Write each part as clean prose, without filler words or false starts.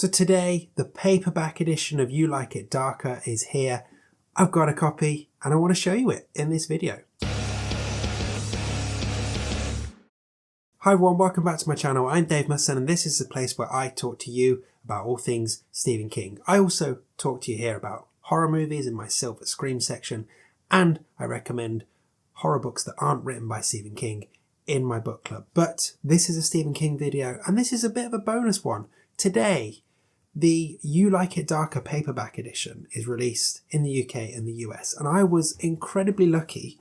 So today, the paperback edition of You Like It Darker is here. I've got a copy and I want to show you it in this video. Hi everyone, welcome back to my channel. I'm Dave Musson and this is the place where I talk to you about all things Stephen King. I also talk to you here about horror movies in my Silver Scream section, and I recommend horror books that aren't written by Stephen King in my book club. But this is a Stephen King video and this is a bit of a bonus one. Today, the You Like It Darker paperback edition is released in the UK and the US, and I was incredibly lucky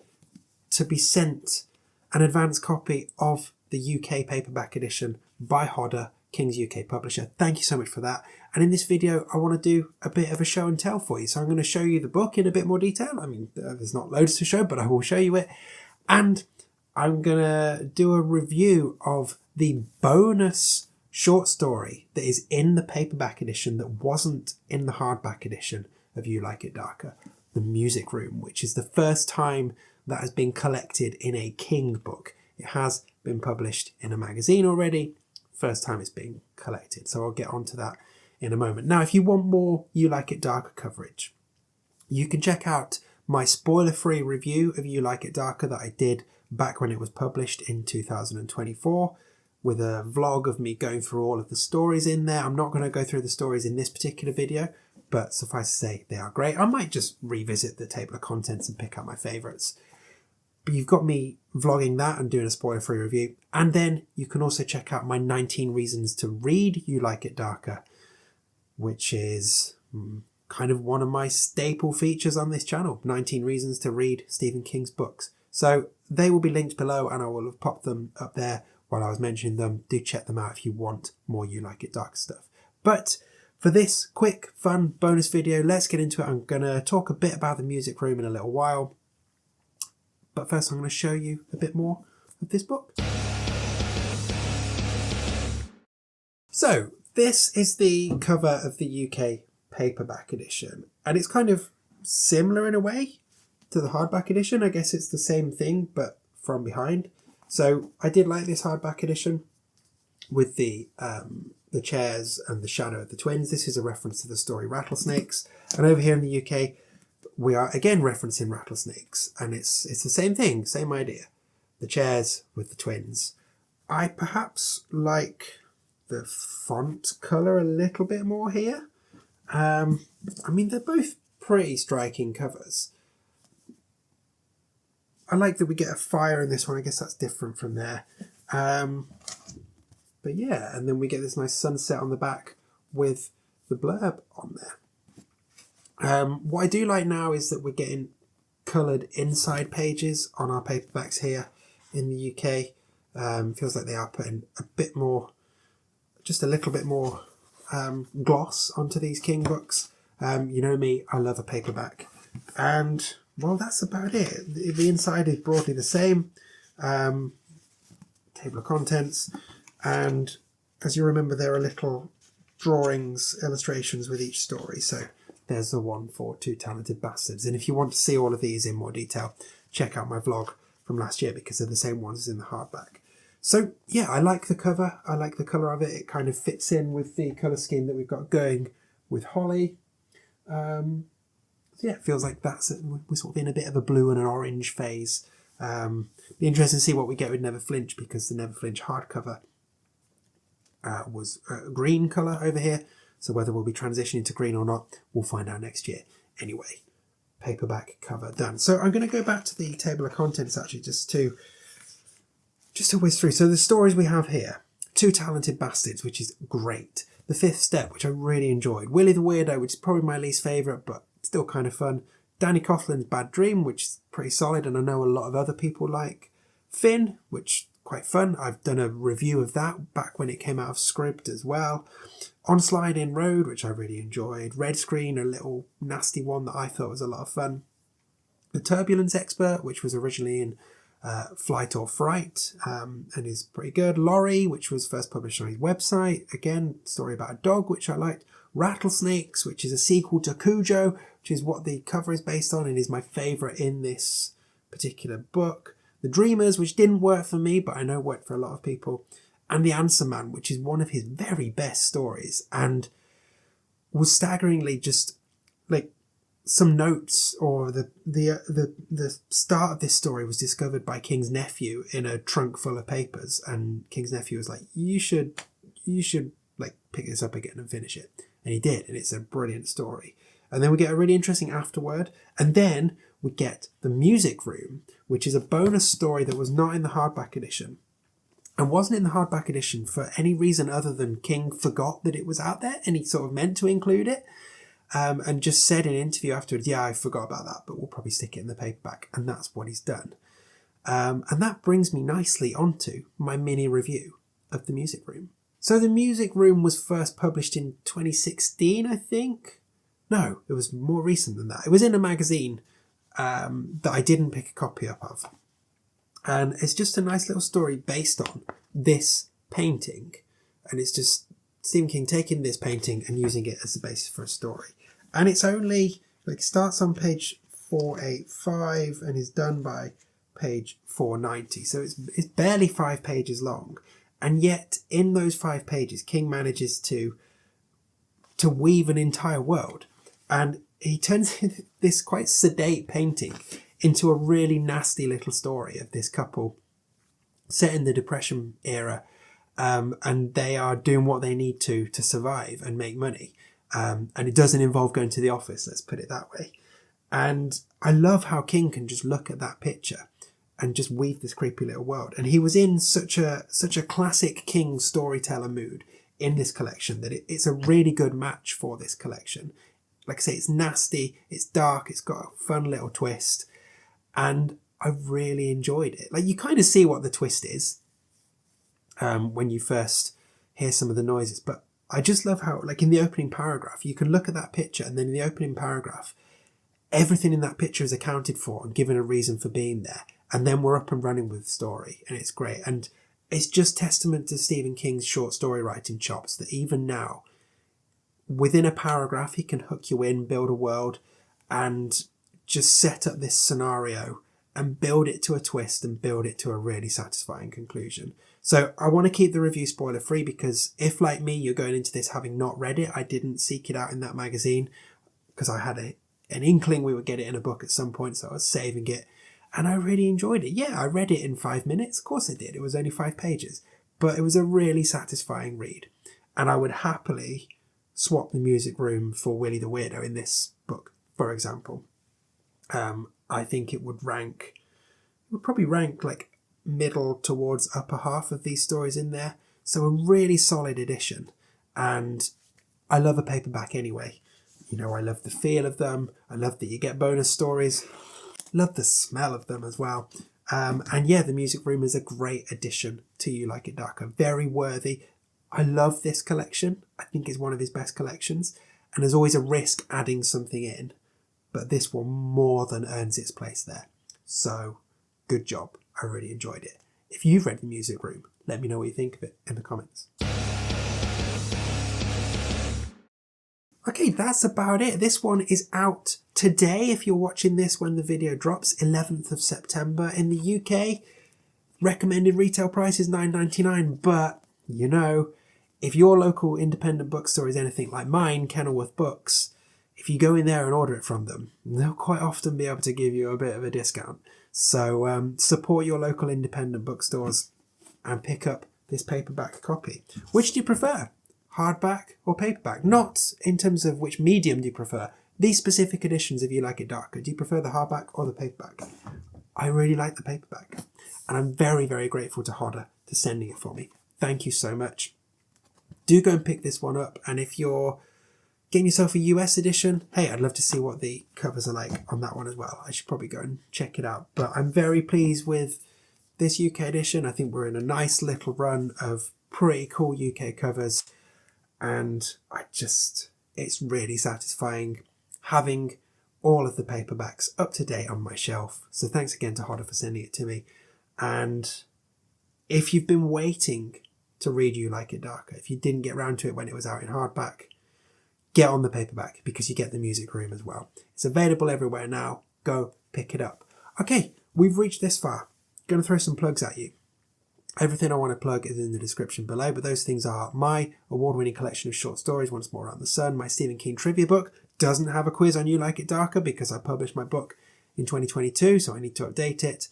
to be sent an advance copy of the UK paperback edition by Hodder, King's UK publisher. Thank you so much for that. And in this video, I want to do a bit of a show and tell for you. So I'm going to show you the book in a bit more detail. I mean, there's not loads to show, but I will show you it. And I'm going to do a review of the bonus short story that is in the paperback edition that wasn't in the hardback edition of You Like It Darker, The Music Room, which is the first time that has been collected in a King book. It has been published in a magazine already. First time it's being collected. So I'll get onto that in a moment. Now, if you want more You Like It Darker coverage, you can check out my spoiler-free review of You Like It Darker that I did back when it was published in 2024, with a vlog of me going through all of the stories in there. I'm not going to go through the stories in this particular video, but suffice to say, they are great. I might just revisit the table of contents and pick out my favourites. But you've got me vlogging that and doing a spoiler-free review. And then you can also check out my 19 reasons to read You Like It Darker, which is kind of one of my staple features on this channel. 19 reasons to read Stephen King's books. So they will be linked below and I will have popped them up there while I was mentioning them. Do check them out if you want more You Like It Darker stuff. But for this quick, fun bonus video, let's get into it. I'm going to talk a bit about the music room in a little while. But first I'm going to show you a bit more of this book. So this is the cover of the UK paperback edition. And it's kind of similar in a way to the hardback edition. I guess it's the same thing, but from behind. So I did like this hardback edition with the chairs and the shadow of the twins. This is a reference to the story Rattlesnakes. And over here in the UK, we are again referencing Rattlesnakes. And it's the same thing, same idea. The chairs with the twins. I perhaps like the font colour a little bit more here. I mean, they're both pretty striking covers. I like that we get a fire in this one. I guess that's different from there. But yeah, and then we get this nice sunset on the back with the blurb on there. What I do like now is that we're getting coloured inside pages on our paperbacks here in the UK. Feels like they are putting a bit more, just a little bit more gloss onto these King books. You know me, I love a paperback. And well, that's about it. The inside is broadly the same. Table of contents. And as you remember, there are little drawings, illustrations with each story. So there's the one for Two Talented Bastards. And if you want to see all of these in more detail, check out my vlog from last year because they're the same ones as in the hardback. So yeah, I like the cover. I like the colour of it. It kind of fits in with the colour scheme that we've got going with Holly. Yeah, it feels like we're sort of in a bit of a blue and an orange phase. Be interesting to see what we get with Never Flinch, because the Never Flinch hardcover was a green colour over here. So whether we'll be transitioning to green or not, we'll find out next year. Anyway, paperback cover done. So I'm going to go back to the table of contents actually just to whiz through. So the stories we have here: Two Talented Bastards, which is great. The Fifth Step, which I really enjoyed. Willie the Weirdo, which is probably my least favourite, but still kind of fun. Danny Coughlin's Bad Dream, which is pretty solid and I know a lot of other people like. Finn, which quite fun. I've done a review of that back when it came out of Scribd as well. On Sliding Road, which I really enjoyed. Red Screen, a little nasty one that I thought was a lot of fun. The Turbulence Expert, which was originally in Flight or Fright and is pretty good. Laurie, which was first published on his website. Again, story about a dog, which I liked. Rattlesnakes, which is a sequel to Cujo, which is what the cover is based on and is my favourite in this particular book. The Dreamers, which didn't work for me, but I know worked for a lot of people. And The Answer Man, which is one of his very best stories. And was staggeringly just like some notes, or the start of this story was discovered by King's nephew in a trunk full of papers, and King's nephew was like, you should like pick this up again and finish it. And he did, and it's a brilliant story. And then we get a really interesting afterword, and then we get The Music Room, which is a bonus story that was not in the hardback edition, and wasn't in the hardback edition for any reason other than King forgot that it was out there, and he sort of meant to include it, and just said in an interview afterwards, yeah, I forgot about that, but we'll probably stick it in the paperback. And that's what he's done. And that brings me nicely onto my mini review of The Music Room. So The Music Room was first published in 2016, I think. No, it was more recent than that. It was in a magazine that I didn't pick a copy up of. And it's just a nice little story based on this painting. And it's just Stephen King taking this painting and using it as the basis for a story. And it's only, like, starts on page 485 and is done by page 490. So it's barely 5 pages long. And yet, in those 5 pages, King manages to weave an entire world. And he turns this quite sedate painting into a really nasty little story of this couple set in the Depression era, and they are doing what they need to survive and make money. And it doesn't involve going to the office, let's put it that way. And I love how King can just look at that picture and just weave this creepy little world. And he was in such a classic King storyteller mood in this collection that it's a really good match for this collection. Like I say, it's nasty, it's dark, it's got a fun little twist, and I really enjoyed it. Like, you kind of see what the twist is when you first hear some of the noises, but I just love how, like, in the opening paragraph, you can look at that picture, and then in the opening paragraph, everything in that picture is accounted for and given a reason for being there, and then we're up and running with the story, and it's great. And it's just testament to Stephen King's short story writing chops that even now, within a paragraph, he can hook you in, build a world, and just set up this scenario and build it to a twist and build it to a really satisfying conclusion. So I want to keep the review spoiler free, because if, like me, you're going into this having not read it, I didn't seek it out in that magazine because I had an inkling we would get it in a book at some point, so I was saving it, and I really enjoyed it. Yeah, I read it in 5 minutes. Of course I did. It was only 5 pages, but it was a really satisfying read, and I would happily swap The Music Room for Willy the Weirdo in this book, for example. I think it would probably rank like middle towards upper half of these stories in there. So a really solid edition. And I love a paperback anyway. You know, I love the feel of them. I love that you get bonus stories. Love the smell of them as well. And yeah, The Music Room is a great addition to You Like It Darker. Very worthy. I love this collection. I think it's one of his best collections. And there's always a risk adding something in, but this one more than earns its place there. So, good job. I really enjoyed it. If you've read The Music Room, let me know what you think of it in the comments. Okay, that's about it. This one is out today if you're watching this when the video drops, 11th of September in the UK. Recommended retail price is $9.99, but you know, if your local independent bookstore is anything like mine, Kenilworth Books, if you go in there and order it from them, they'll quite often be able to give you a bit of a discount. So support your local independent bookstores and pick up this paperback copy. Which do you prefer? Hardback or paperback? Not in terms of which medium do you prefer. These specific editions, if you like it darker, do you prefer the hardback or the paperback? I really like the paperback. And I'm very, very grateful to Hodder for sending it for me. Thank you so much. Do go and pick this one up. And if you're getting yourself a US edition, hey, I'd love to see what the covers are like on that one as well. I should probably go and check it out. But I'm very pleased with this UK edition. I think we're in a nice little run of pretty cool UK covers. And it's really satisfying having all of the paperbacks up to date on my shelf. So thanks again to Hodder for sending it to me. And if you've been waiting to read You Like It Darker, if you didn't get round to it when it was out in hardback, get on the paperback because you get The Music Room as well. It's available everywhere now. Go pick it up. Okay, we've reached this far. Going to throw some plugs at you. Everything I want to plug is in the description below, but those things are my award-winning collection of short stories, Once More Around the Sun, my Stephen King trivia book, doesn't have a quiz on You Like It Darker because I published my book in 2022, so I need to update it.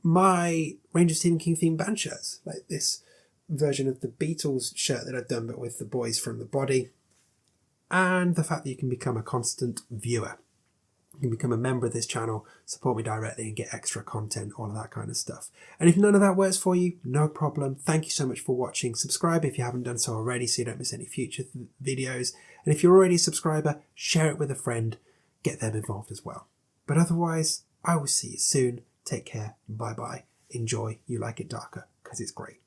My range of Stephen King themed band shirts, like this version of the Beatles shirt that I've done, but with the boys from the body, and the fact that you can become a constant viewer. You can become a member of this channel, support me directly and get extra content, all of that kind of stuff. And if none of that works for you, no problem. Thank you so much for watching. Subscribe if you haven't done so already so you don't miss any future videos. And if you're already a subscriber, share it with a friend, get them involved as well. But otherwise, I will see you soon. Take care. Bye-bye. Enjoy You Like It Darker, because it's great.